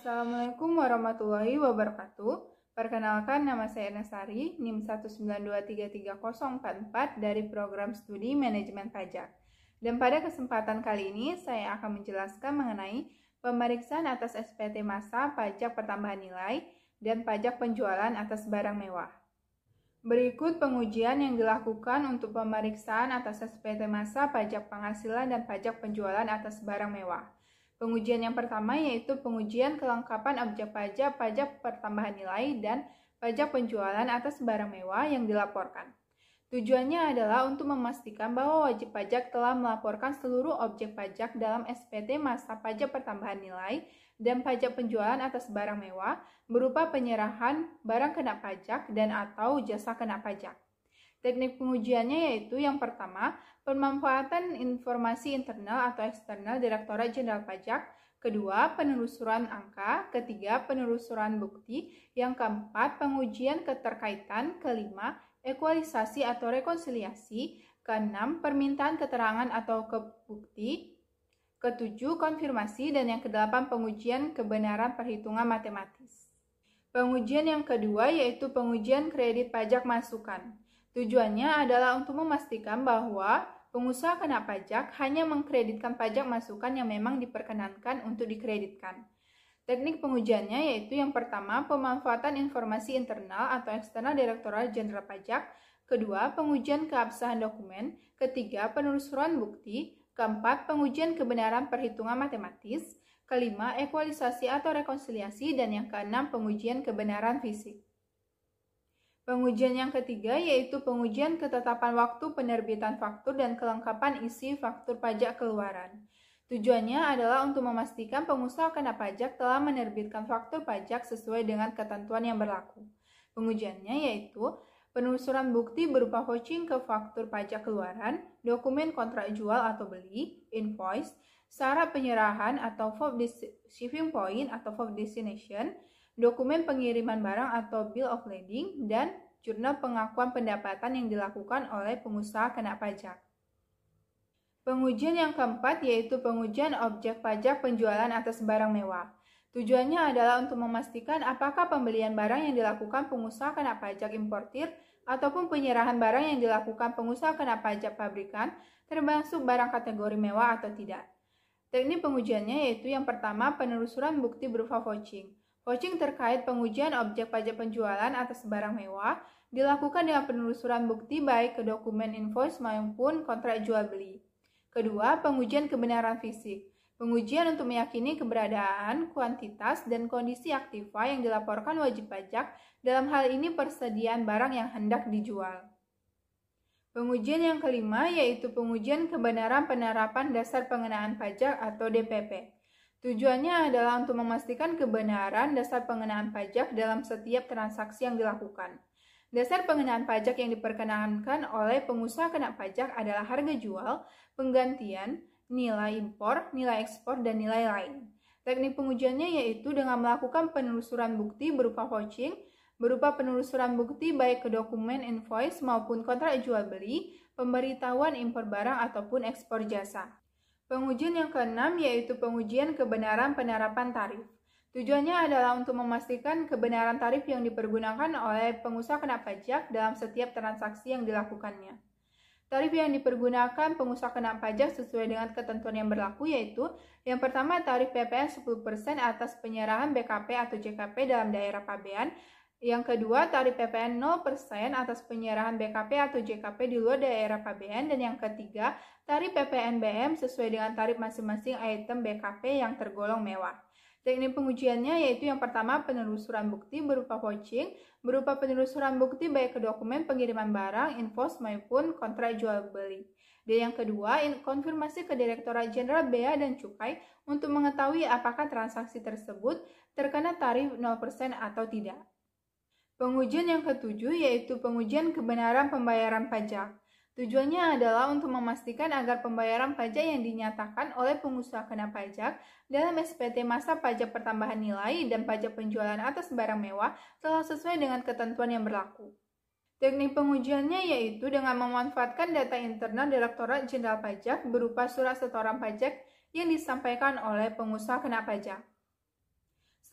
Assalamualaikum warahmatullahi wabarakatuh. Perkenalkan, nama saya Ernestari, NIM 192333044 dari Program Studi Manajemen Pajak. Dan pada kesempatan kali ini, saya akan menjelaskan mengenai pemeriksaan atas SPT masa pajak pertambahan nilai dan pajak penjualan atas barang mewah. Berikut pengujian yang dilakukan untuk pemeriksaan atas SPT masa pajak penghasilan dan pajak penjualan atas barang mewah. Pengujian yang pertama yaitu pengujian kelengkapan objek pajak, pajak pertambahan nilai, dan pajak penjualan atas barang mewah yang dilaporkan. Tujuannya adalah untuk memastikan bahwa wajib pajak telah melaporkan seluruh objek pajak dalam SPT masa pajak pertambahan nilai dan pajak penjualan atas barang mewah berupa penyerahan barang kena pajak dan atau jasa kena pajak. Teknik pengujiannya yaitu yang pertama, pemanfaatan informasi internal atau eksternal Direktorat Jenderal Pajak, kedua, penelusuran angka, ketiga, penelusuran bukti, yang keempat, pengujian keterkaitan, kelima, ekualisasi atau rekonsiliasi, keenam, permintaan keterangan atau bukti, ketujuh, konfirmasi, dan yang kedelapan, pengujian kebenaran perhitungan matematis. Pengujian yang kedua yaitu pengujian kredit pajak masukan. Tujuannya adalah untuk memastikan bahwa pengusaha kena pajak hanya mengkreditkan pajak masukan yang memang diperkenankan untuk dikreditkan. Teknik pengujiannya yaitu yang pertama, pemanfaatan informasi internal atau eksternal Direktorat Jenderal Pajak, kedua, pengujian keabsahan dokumen, ketiga, penelusuran bukti, keempat, pengujian kebenaran perhitungan matematis, kelima, ekualisasi atau rekonsiliasi, dan yang keenam, pengujian kebenaran fisik. Pengujian yang ketiga yaitu pengujian ketetapan waktu penerbitan faktur dan kelengkapan isi faktur pajak keluaran. Tujuannya adalah untuk memastikan pengusaha kena pajak telah menerbitkan faktur pajak sesuai dengan ketentuan yang berlaku. Pengujiannya yaitu penelusuran bukti berupa vouching ke faktur pajak keluaran, dokumen kontrak jual atau beli, invoice, syarat penyerahan atau FOB shipping point atau FOB destination, dokumen pengiriman barang atau bill of lading, dan jurnal pengakuan pendapatan yang dilakukan oleh pengusaha kena pajak. Pengujian yang keempat yaitu pengujian objek pajak penjualan atas barang mewah. Tujuannya adalah untuk memastikan apakah pembelian barang yang dilakukan pengusaha kena pajak importir ataupun penyerahan barang yang dilakukan pengusaha kena pajak pabrikan termasuk barang kategori mewah atau tidak. Teknik pengujiannya yaitu yang pertama, penelusuran bukti berupa vouching. Vouching terkait pengujian objek pajak penjualan atas barang mewah dilakukan dengan penelusuran bukti baik ke dokumen invoice maupun kontrak jual beli. Kedua, pengujian kebenaran fisik. Pengujian untuk meyakini keberadaan, kuantitas, dan kondisi aktiva yang dilaporkan wajib pajak, dalam hal ini persediaan barang yang hendak dijual. Pengujian yang kelima yaitu pengujian kebenaran penerapan dasar pengenaan pajak atau DPP. Tujuannya adalah untuk memastikan kebenaran dasar pengenaan pajak dalam setiap transaksi yang dilakukan. Dasar pengenaan pajak yang diperkenankan oleh pengusaha kena pajak adalah harga jual, penggantian, nilai impor, nilai ekspor, dan nilai lain. Teknik pengujiannya yaitu dengan melakukan penelusuran bukti berupa vouching, berupa penelusuran bukti baik ke dokumen invoice maupun kontrak jual beli, pemberitahuan impor barang ataupun ekspor jasa. Pengujian yang keenam yaitu pengujian kebenaran penerapan tarif. Tujuannya adalah untuk memastikan kebenaran tarif yang dipergunakan oleh pengusaha kena pajak dalam setiap transaksi yang dilakukannya. Tarif yang dipergunakan pengusaha kena pajak sesuai dengan ketentuan yang berlaku yaitu yang pertama, tarif PPN 10% atas penyerahan BKP atau JKP dalam daerah pabean. Yang kedua, tarif PPN 0% atas penyerahan BKP atau JKP di luar daerah pabean. Dan yang ketiga, tarif PPNBM sesuai dengan tarif masing-masing item BKP yang tergolong mewah. Teknik pengujiannya yaitu yang pertama, penelusuran bukti berupa vouching, berupa penelusuran bukti baik ke dokumen pengiriman barang, invoice maupun kontrak jual beli. Dan yang kedua, konfirmasi ke Direktorat Jenderal Bea dan Cukai untuk mengetahui apakah transaksi tersebut terkena tarif 0% atau tidak. Pengujian yang ketujuh yaitu pengujian kebenaran pembayaran pajak. Tujuannya adalah untuk memastikan agar pembayaran pajak yang dinyatakan oleh pengusaha kena pajak dalam SPT masa pajak pertambahan nilai dan pajak penjualan atas barang mewah telah sesuai dengan ketentuan yang berlaku. Teknik pengujiannya yaitu dengan memanfaatkan data internal Direktorat Jenderal Pajak berupa surat setoran pajak yang disampaikan oleh pengusaha kena pajak.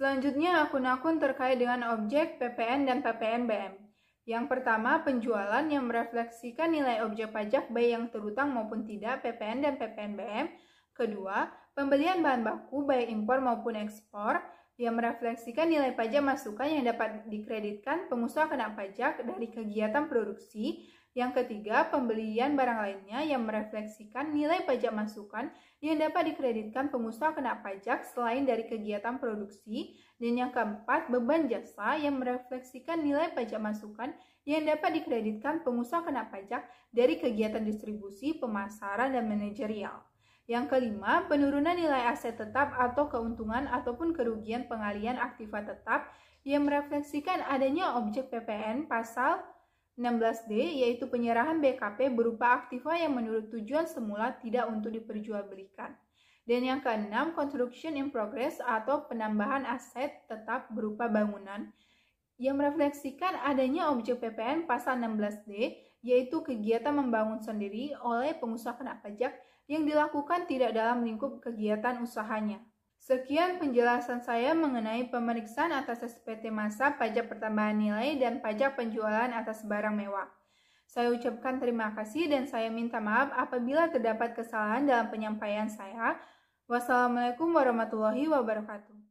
Selanjutnya, akun-akun terkait dengan objek PPN dan PPNBM. Yang pertama, penjualan yang merefleksikan nilai objek pajak baik yang terutang maupun tidak, PPN dan PPNBM. Kedua, pembelian bahan baku baik impor maupun ekspor yang merefleksikan nilai pajak masukan yang dapat dikreditkan pengusaha kena pajak dari kegiatan produksi. Yang ketiga, pembelian barang lainnya yang merefleksikan nilai pajak masukan yang dapat dikreditkan pengusaha kena pajak selain dari kegiatan produksi. Dan yang keempat, beban jasa yang merefleksikan nilai pajak masukan yang dapat dikreditkan pengusaha kena pajak dari kegiatan distribusi, pemasaran, dan manajerial. Yang kelima, penurunan nilai aset tetap atau keuntungan ataupun kerugian pengalihan aktiva tetap yang merefleksikan adanya objek PPN pasal 16D, yaitu penyerahan BKP berupa aktiva yang menurut tujuan semula tidak untuk diperjualbelikan. Dan yang keenam, construction in progress atau penambahan aset tetap berupa bangunan yang merefleksikan adanya objek PPN pasal 16D, yaitu kegiatan membangun sendiri oleh pengusaha kena pajak yang dilakukan tidak dalam lingkup kegiatan usahanya. Sekian penjelasan saya mengenai pemeriksaan atas SPT masa pajak pertambahan nilai dan pajak penjualan atas barang mewah. Saya ucapkan terima kasih dan saya minta maaf apabila terdapat kesalahan dalam penyampaian saya. Wassalamualaikum warahmatullahi wabarakatuh.